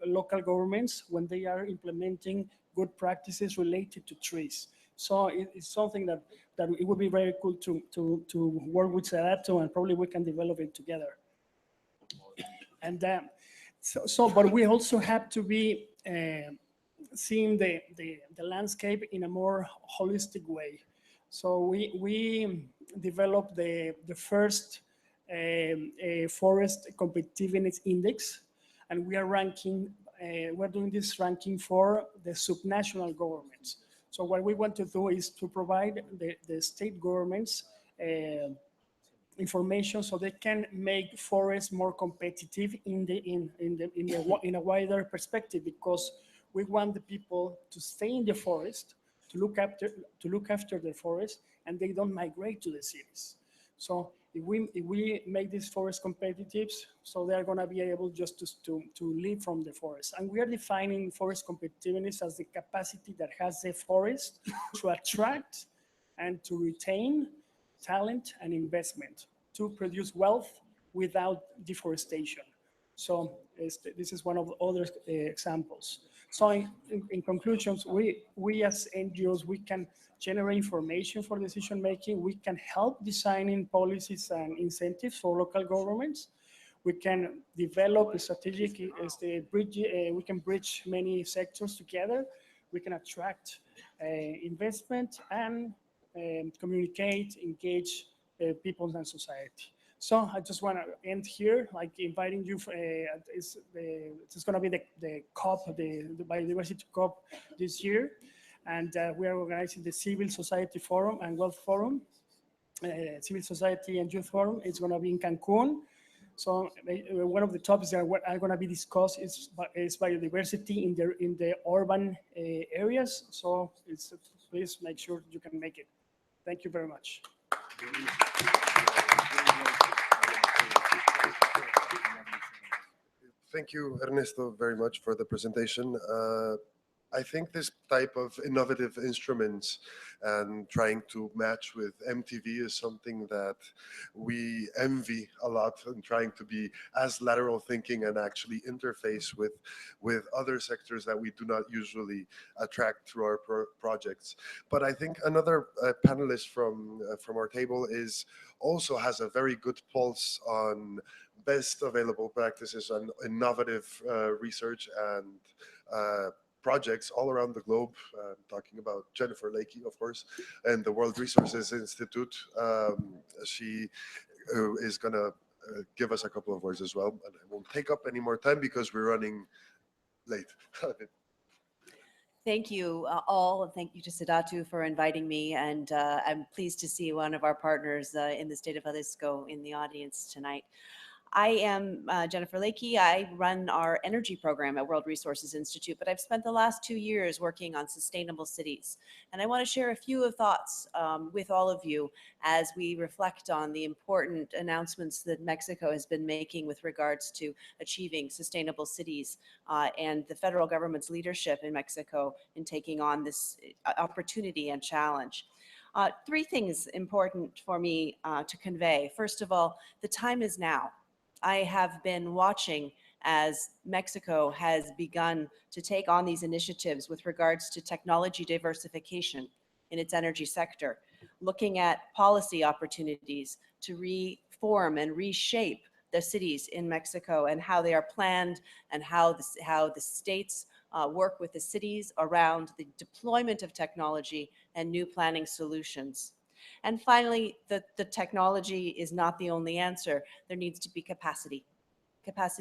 S5: local governments when they are implementing good practices related to trees. So it's something that it would be very cool to work with SEDATU, and probably we can develop it together. And but we also have to be seeing the landscape in a more holistic way. So we developed the first forest competitiveness index, and we are ranking. We're doing this ranking for the subnational governments. So what we want to do is to provide the state governments information so they can make forests more competitive in a wider perspective, because we want the people to stay in the forest, to look after the forest, and they don't migrate to the cities. So if we make these forests competitive, so they are going to be able just to live from the forest. And we are defining forest competitiveness as the capacity that has the forest to attract and to retain talent and investment to produce wealth without deforestation. So this is one of the other examples. So in conclusions, we as NGOs, we can generate information for decision making. We can help designing policies and incentives for local governments. We can develop a strategic bridge. We can bridge many sectors together. We can attract investment and communicate, engage people and society. So I just want to end here, like inviting you. It's going to be the COP, the Biodiversity COP this year, and we are organizing the Civil Society Forum and Wealth Forum, Civil Society and Youth Forum. It's going to be in Cancun. So one of the topics that are going to be discussed is biodiversity in the urban areas. So please make sure you can make it. Thank you very much.
S2: Thank you, Ernesto, very much for the presentation. I think this type of innovative instruments and trying to match with MTV is something that we envy a lot, and trying to be as lateral thinking and actually interface with other sectors that we do not usually attract through our projects. But I think another panelist from our table also has a very good pulse on best available practices and innovative research and projects all around the globe. Talking about Jennifer Layke, of course, and the World Resources Institute. She is going to give us a couple of words as well. And I won't take up any more time because we're running late.
S6: Thank you all, and thank you to SEDATU for inviting me. And I'm pleased to see one of our partners in the state of Jalisco in the audience tonight. I am Jennifer Layke. I run our energy program at World Resources Institute, but I've spent the last 2 years working on sustainable cities. And I want to share a few of thoughts with all of you as we reflect on the important announcements that Mexico has been making with regards to achieving sustainable cities and the federal government's leadership in Mexico in taking on this opportunity and challenge. 3 things important for me to convey. First of all, the time is now. I have been watching as Mexico has begun to take on these initiatives with regards to technology diversification in its energy sector, looking at policy opportunities to reform and reshape the cities in Mexico and how they are planned and how the states work with the cities around the deployment of technology and new planning solutions. And finally, the technology is not the only answer. There needs to be capacity,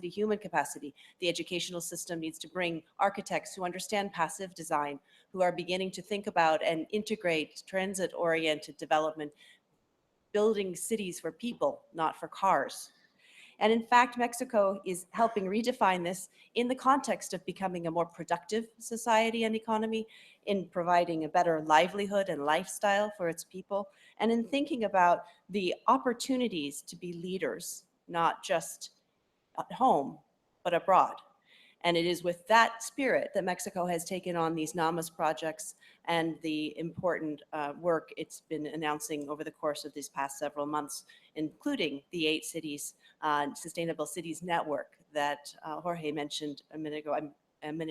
S6: human capacity. The educational system needs to bring architects who understand passive design, who are beginning to think about and integrate transit-oriented development, building cities for people, not for cars. And in fact, Mexico is helping redefine this in the context of becoming a more productive society and economy, in providing a better livelihood and lifestyle for its people, and in thinking about the opportunities to be leaders, not just at home, but abroad. And it is with that spirit that Mexico has taken on these NAMAS projects and the important work it's been announcing over the course of these past several months, including the 8 cities, Sustainable Cities Network that Jorge mentioned a minute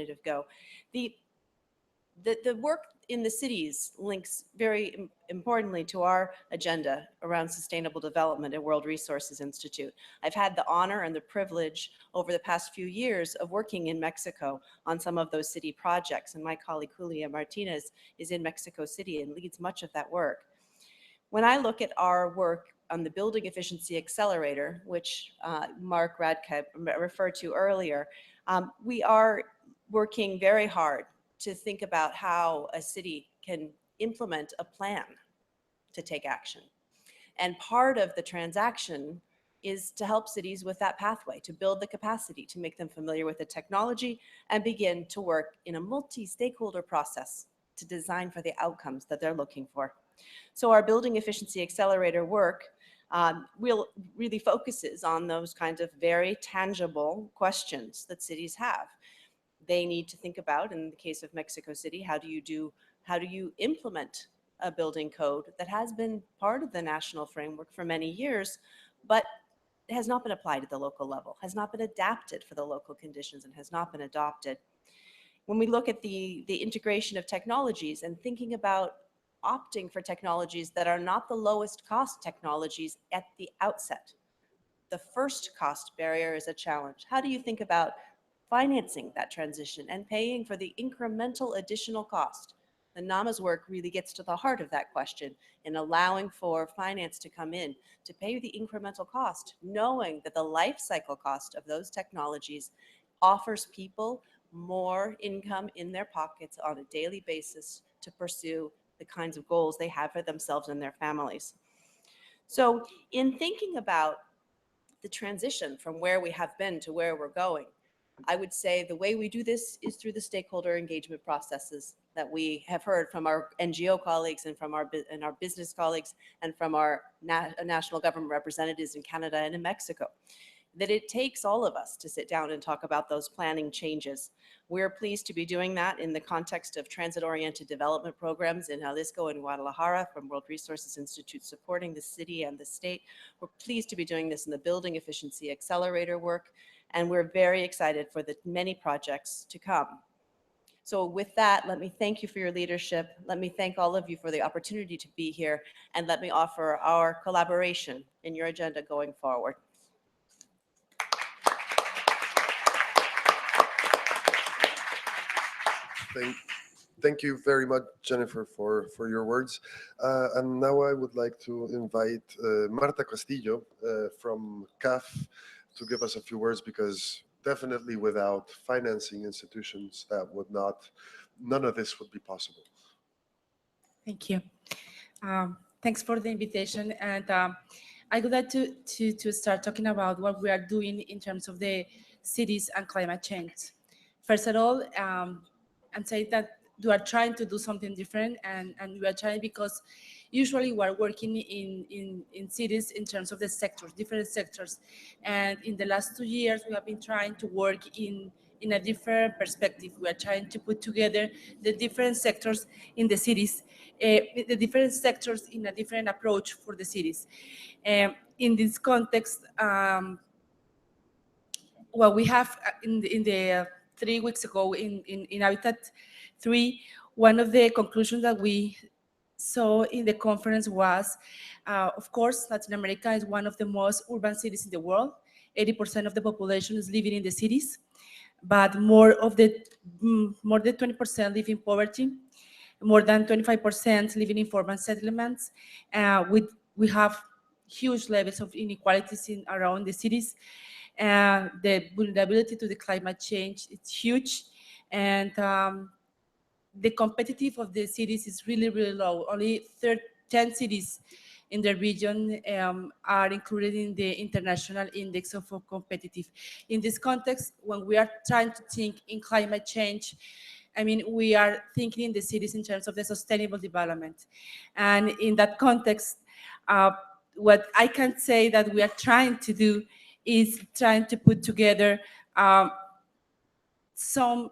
S6: ago. The work in the cities links very importantly to our agenda around sustainable development at World Resources Institute. I've had the honor and the privilege over the past few years of working in Mexico on some of those city projects, and my colleague Julia Martinez is in Mexico City and leads much of that work. When I look at our work on the Building Efficiency Accelerator, which Mark Radke referred to earlier, we are working very hard to think about how a city can implement a plan to take action. And part of the transaction is to help cities with that pathway, to build the capacity, to make them familiar with the technology and begin to work in a multi-stakeholder process to design for the outcomes that they're looking for. So our Building Efficiency Accelerator work really focuses on those kinds of very tangible questions that cities have. They need to think about, in the case of Mexico City, how do you implement a building code that has been part of the national framework for many years, but has not been applied at the local level, has not been adapted for the local conditions, and has not been adopted. When we look at the integration of technologies and thinking about opting for technologies that are not the lowest cost technologies at the outset, the first cost barrier is a challenge. How do you think about financing that transition and paying for the incremental additional cost? The NAMA's work really gets to the heart of that question in allowing for finance to come in to pay the incremental cost, knowing that the life cycle cost of those technologies offers people more income in their pockets on a daily basis to pursue the kinds of goals they have for themselves and their families. So in thinking about the transition from where we have been to where we're going, I would say the way we do this is through the stakeholder engagement processes that we have heard from our NGO colleagues and from our business colleagues and from our national government representatives in Canada and in Mexico. That it takes all of us to sit down and talk about those planning changes. We're pleased to be doing that in the context of transit-oriented development programs in Jalisco and Guadalajara from World Resources Institute supporting the city and the state. We're pleased to be doing this in the Building Efficiency Accelerator work, and we're very excited for the many projects to come. So with that, let me thank you for your leadership. Let me thank all of you for the opportunity to be here, and let me offer our collaboration in your agenda going forward.
S2: Thank you very much, Jennifer, for your words. And now I would like to invite Marta Castillo from CAF to give us a few words, because definitely without financing institutions, none of this would be possible.
S7: Thank you. Thanks for the invitation. And I would like to start talking about what we are doing in terms of the cities and climate change. First of all, and say that we are trying to do something different, and we are trying because usually we are working in cities in terms of the sectors, different sectors. And in the last 2 years, we have been trying to work in a different perspective. We are trying to put together the different sectors in the cities, the different sectors in a different approach for the cities. In this context, what we have in the 3 weeks ago in Habitat 3, one of the conclusions that we saw in the conference was, of course, Latin America is one of the most urban cities in the world. 80% of the population is living in the cities, but more than 20% live in poverty, more than 25% living in informal settlements. We have huge levels of inequalities around the cities. The vulnerability to the climate change is huge, and the competitive of the cities is really, really low. Only 10 cities in the region are included in the International Index of Competitive. In this context, when we are trying to think in climate change, I mean, we are thinking in the cities in terms of the sustainable development. And in that context, what I can say that we are trying to do is trying to put together some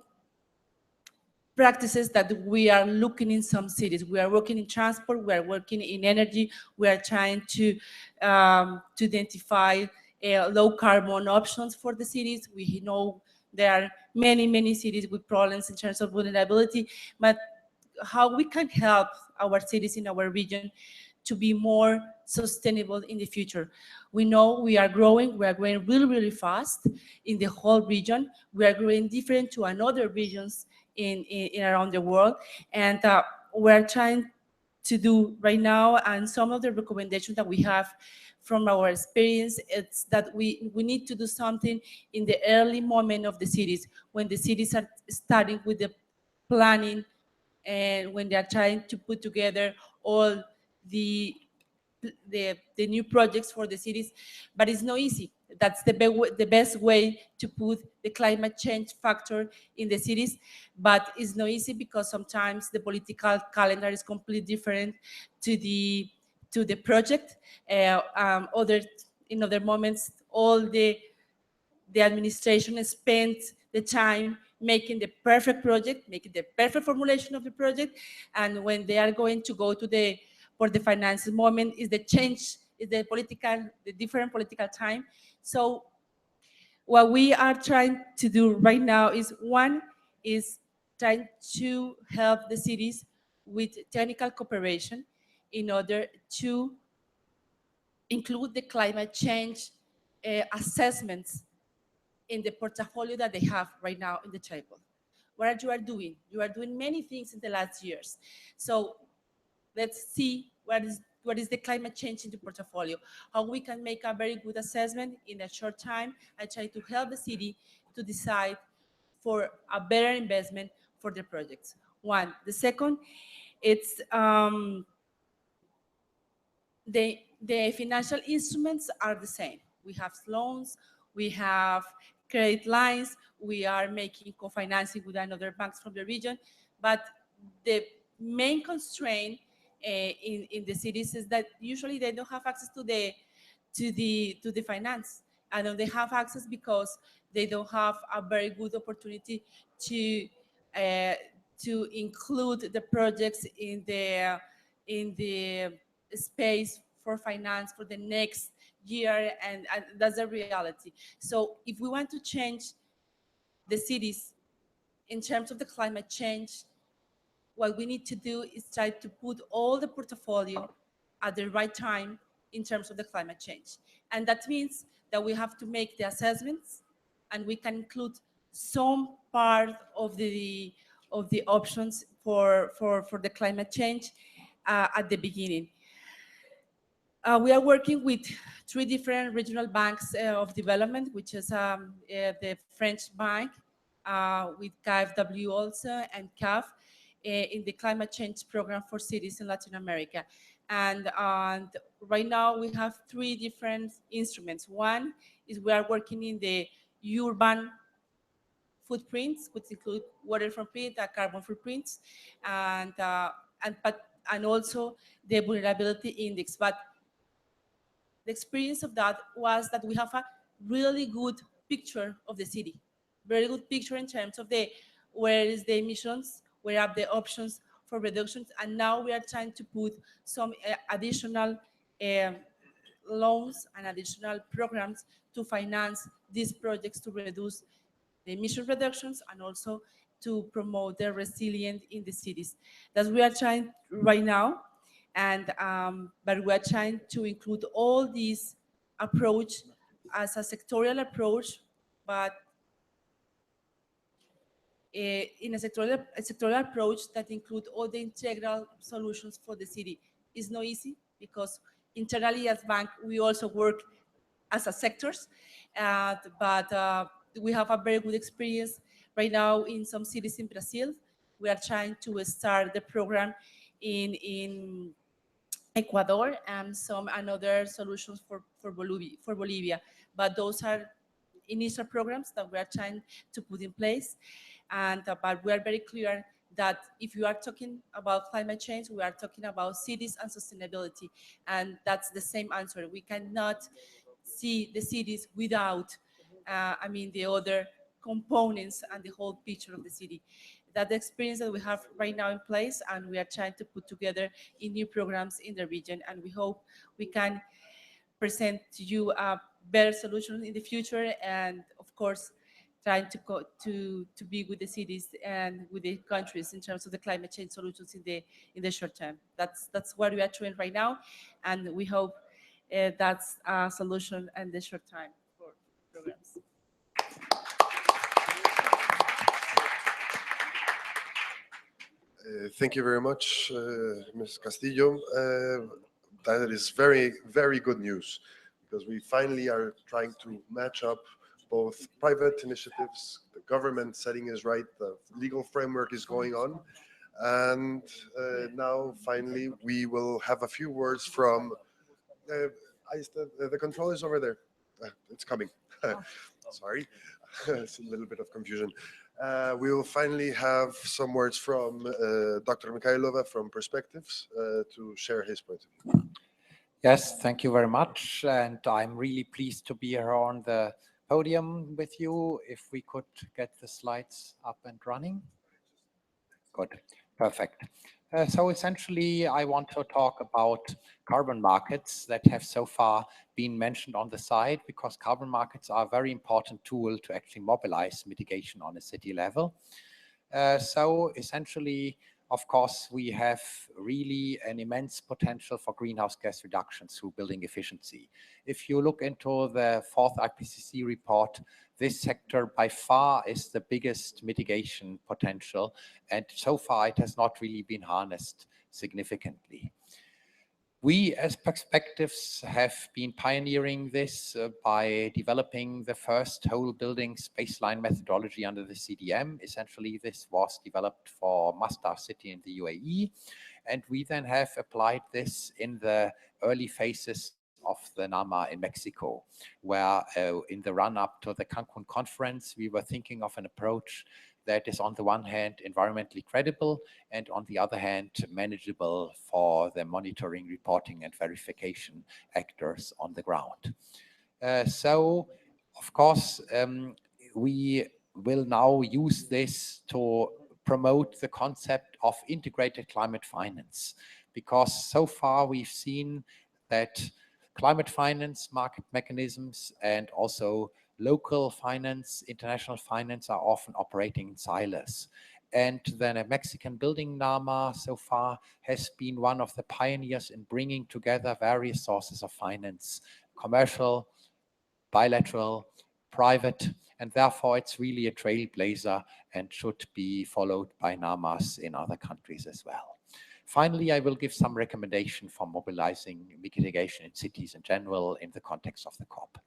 S7: practices that we are looking in some cities. We are working in transport, we are working in energy, we are trying to identify low carbon options for the cities. We know there are many, many cities with problems in terms of vulnerability, but how we can help our cities in our region to be more sustainable in the future. We know we are growing really, really fast in the whole region. We are growing different to another regions in around the world. And we're trying to do right now, and some of the recommendations that we have from our experience, it's that we need to do something in the early moment of the cities, when the cities are starting with the planning and when they are trying to put together all the new projects for the cities, but it's not easy. That's the best way to put the climate change factor in the cities, but it's not easy because sometimes the political calendar is completely different to the project. In other moments, all the administration spent the time making the perfect project, making the perfect formulation of the project, and when they are going to go to for the finance moment, is the change, is the different political time. So what we are trying to do right now is, one, is trying to help the cities with technical cooperation in order to include the climate change assessments in the portfolio that they have right now in the table. What you are doing? You are doing many things in the last years. So let's see what is the climate change in the portfolio, how we can make a very good assessment in a short time and try to help the city to decide for a better investment for the projects. One. The second, it's the financial instruments are the same. We have loans, we have credit lines, we are making co-financing with another banks from the region, but the main constraint in the cities is that usually they don't have access to the finance, and they have access because they don't have a very good opportunity to include the projects in the space for finance for the next year, and that's the reality. So if we want to change the cities in terms of the climate change, what we need to do is try to put all the portfolio at the right time in terms of the climate change. And that means that we have to make the assessments, and we can include some part of the of the options for the climate change at the beginning. We are working with 3 different regional banks of development, which is the French bank, with KfW also, and CAF, in the climate change program for cities in Latin America. And right now we have 3 different instruments. One is we are working in the urban footprints, which include water footprint and carbon footprints, and also the vulnerability index. But the experience of that was that we have a really good picture of the city, very good picture in terms of where is the emissions, where are the options for reductions, and now we are trying to put some additional loans and additional programs to finance these projects to reduce the emission reductions and also to promote the resilience in the cities. That's what we are trying right now. And but we are trying to include all these approach as a sectorial approach, but in a sectorial approach that include all the integral solutions for the city. It's not easy because internally as bank we also work as a sectors, but we have a very good experience right now in some cities in Brazil. We are trying to start the program in Ecuador and some another solutions for Bolivia. But those are initial programs that we are trying to put in place. And but we are very clear that if you are talking about climate change, we are talking about cities and sustainability. And that's the same answer. We cannot see the cities without, the other components and the whole picture of the city. That's the experience that we have right now in place, and we are trying to put together in new programs in the region. And we hope we can present to you a better solution in the future, and of course, trying to be with the cities and with the countries in terms of the climate change solutions in the short term. That's what we are doing right now, and we hope that's a solution in the short time for programs.
S2: Thank you very much, Ms. Castillo. That is very, very good news, because we finally are trying to match up both private initiatives, the government setting is right, the legal framework is going on, and now finally we will have a few words from the control is over there. It's coming. Sorry, it's a little bit of confusion. We will finally have some words from Dr. Mikhailova from Perspectives to share his point of view.
S8: Yes, thank you very much. And I'm really pleased to be here on the podium with you. If we could get the slides up and running. Good, perfect. So essentially, I want to talk about carbon markets that have so far been mentioned on the side, because carbon markets are a very important tool to actually mobilize mitigation on a city level. So essentially, of course, we have really an immense potential for greenhouse gas reduction through building efficiency. If you look into the 4th IPCC report, this sector by far is the biggest mitigation potential, and so far it has not really been harnessed significantly. We as Perspectives have been pioneering this by developing the first whole buildings baseline methodology under the CDM. Essentially, this was developed for Masdar city in the UAE, and we then have applied this in the early phases of the NAMA in Mexico, where in the run-up to the Cancun conference, we were thinking of an approach that is on the one hand environmentally credible and on the other hand manageable for the monitoring, reporting and verification actors on the ground. So of course we will now use this to promote the concept of integrated climate finance, because so far we've seen that climate finance, market mechanisms and also local finance, international finance are often operating in silos. And then a Mexican building NAMA so far has been one of the pioneers in bringing together various sources of finance, commercial, bilateral, private, and therefore it's really a trailblazer and should be followed by NAMAs in other countries as well. Finally, I will give some recommendation for mobilizing mitigation in cities in general in the context of the COP.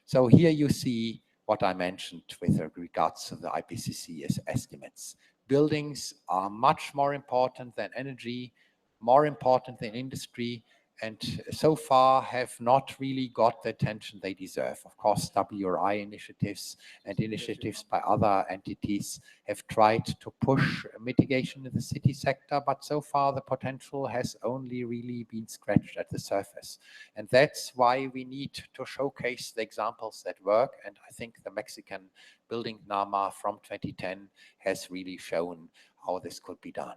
S8: So here you see what I mentioned with regards to the IPCC estimates. Buildings are much more important than energy, more important than industry, and so far have not really got the attention they deserve. Of course, WRI initiatives and initiatives by other entities have tried to push mitigation in the city sector, but so far the potential has only really been scratched at the surface. And that's why we need to showcase the examples that work, and I think the Mexican building NAMA from 2010 has really shown how this could be done.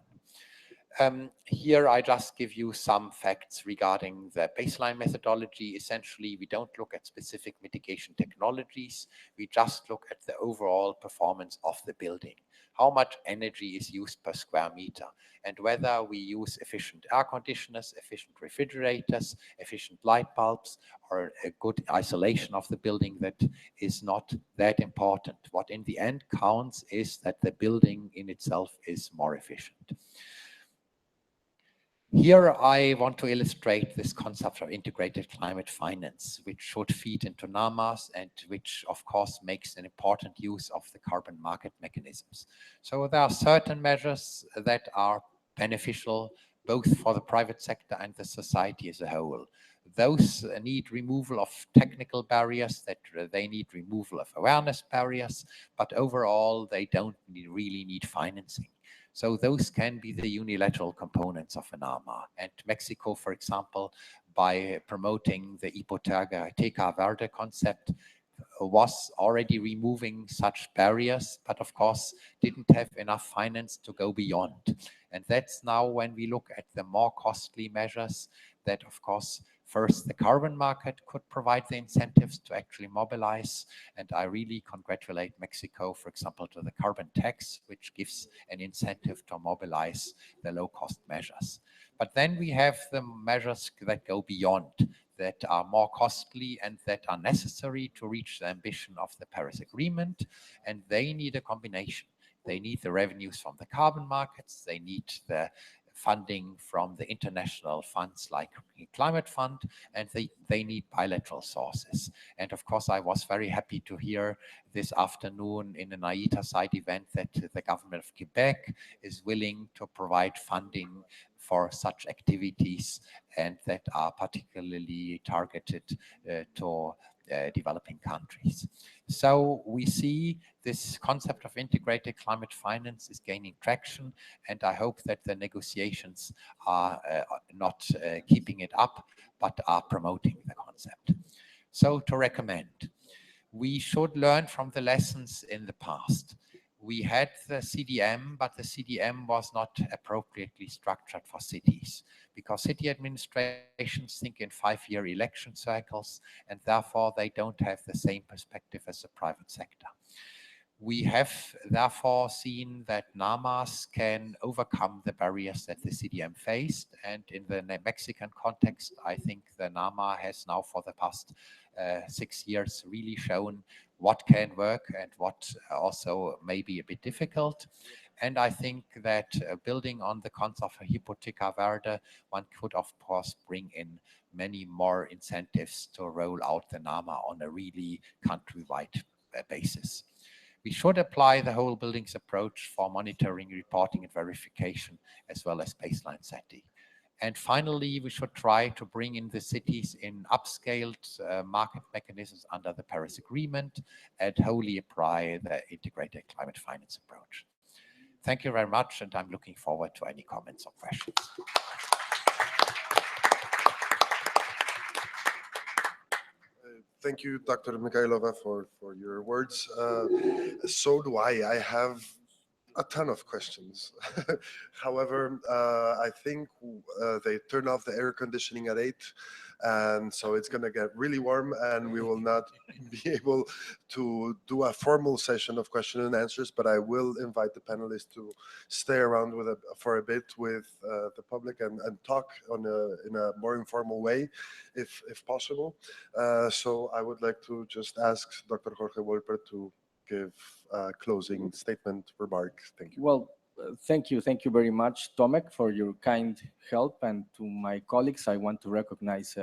S8: Here I just give you some facts regarding the baseline methodology. Essentially, we don't look at specific mitigation technologies. We just look at the overall performance of the building. How much energy is used per square meter, and whether we use efficient air conditioners, efficient refrigerators, efficient light bulbs, or a good isolation of the building. That is not that important. What in the end counts is that the building in itself is more efficient. Here I want to illustrate this concept of integrated climate finance, which should feed into NAMAs and which of course makes an important use of the carbon market mechanisms. So there are certain measures that are beneficial both for the private sector and the society as a whole. Those need removal of technical barriers, that they need removal of awareness barriers, but overall they don't really need financing. So those can be the unilateral components of an AMA. And Mexico, for example, by promoting the Hipoteca Verde concept, was already removing such barriers, but of course didn't have enough finance to go beyond. And that's now when we look at the more costly measures that, of course, first the carbon market could provide the incentives to actually mobilize. And I really congratulate Mexico, for example, to the carbon tax, which gives an incentive to mobilize the low-cost measures. But then we have the measures that go beyond, that are more costly and that are necessary to reach the ambition of the Paris Agreement. And they need a combination. They need the revenues from the carbon markets. They need the funding from the international funds like the Climate Fund, and they need bilateral sources. And of course, I was very happy to hear this afternoon in an AITA side event that the government of Quebec is willing to provide funding for such activities and that are particularly targeted to developing countries. So we see this concept of integrated climate finance is gaining traction, and I hope that the negotiations are not keeping it up, but are promoting the concept. So to recommend, we should learn from the lessons in the past. We had the CDM, but the CDM was not appropriately structured for cities because city administrations think in 5-year election cycles, and therefore they don't have the same perspective as the private sector. We have therefore seen that NAMAs can overcome the barriers that the CDM faced, and in the Mexican context, I think the NAMA has now for the past 6 years really shown what can work and what also may be a bit difficult. And I think that building on the concept of Hipoteca Verde, one could of course bring in many more incentives to roll out the NAMA on a really countrywide basis. We should apply the whole buildings approach for monitoring, reporting, and verification, as well as baseline setting. And finally, we should try to bring in the cities in upscaled market mechanisms under the Paris Agreement and wholly apply the integrated climate finance approach. Thank you very much, and I'm looking forward to any comments or questions.
S2: Thank you, Dr. Mikhailova, for your words. So do I. I have a ton of questions. However, I think they turn off the air conditioning at 8, and so it's going to get really warm, and we will not be able to do a formal session of question and answers, but I will invite the panelists to stay around for a bit with the public and talk in a more informal way, if possible. So I would like to just ask Dr. Jorge Wolpert to give a closing statement, remark. Thank you.
S1: Well, thank you. Thank you very much, Tomek, for your kind help. And to my colleagues, I want to recognize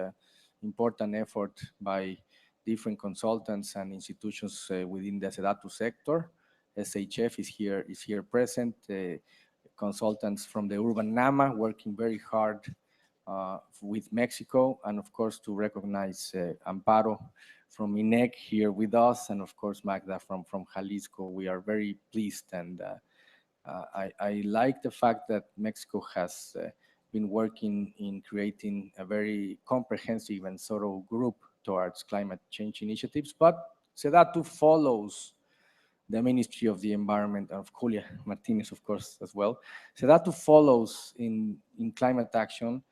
S1: important effort by different consultants and institutions within the SEDATU sector. SHF is here present. Consultants from the Urban NAMA working very hard with Mexico, and of course to recognize Amparo from INEC here with us, and of course Magda from Jalisco. We are very pleased, and I like the fact that Mexico has been working in creating a very comprehensive and thorough group towards climate change initiatives, but SEDATU follows the Ministry of the Environment, and of Julia Martinez, of course, as well. SEDATU follows in climate action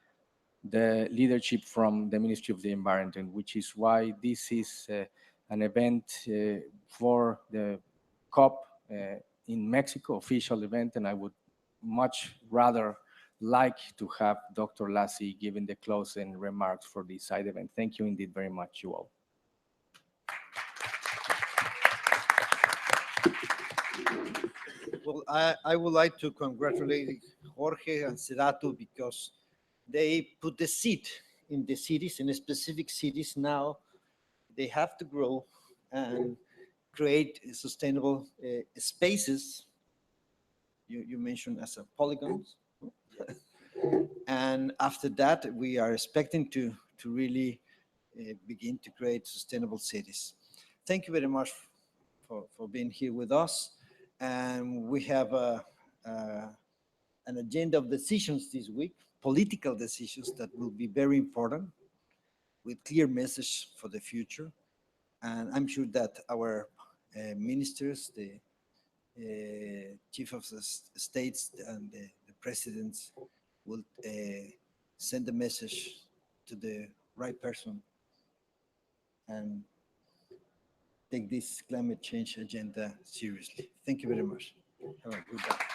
S1: the leadership from the Ministry of the Environment, which is why this is an event for the COP in Mexico, official event, and I would much rather like to have Dr. Lassi giving the closing remarks for this side event. Thank you indeed very much, you all.
S9: Well, I would like to congratulate Jorge and SEDATU because they put the seed in the cities, in specific cities. Now they have to grow and create sustainable spaces. You mentioned as a polygons. And after that, we are expecting to really begin to create sustainable cities. Thank you very much for being here with us. And we have an agenda of decisions this week, political decisions that will be very important, with clear message for the future. And I'm sure that our ministers, the chief of the states and the presidents will send the message to the right person and take this climate change agenda seriously. Thank you very much. Have a good day.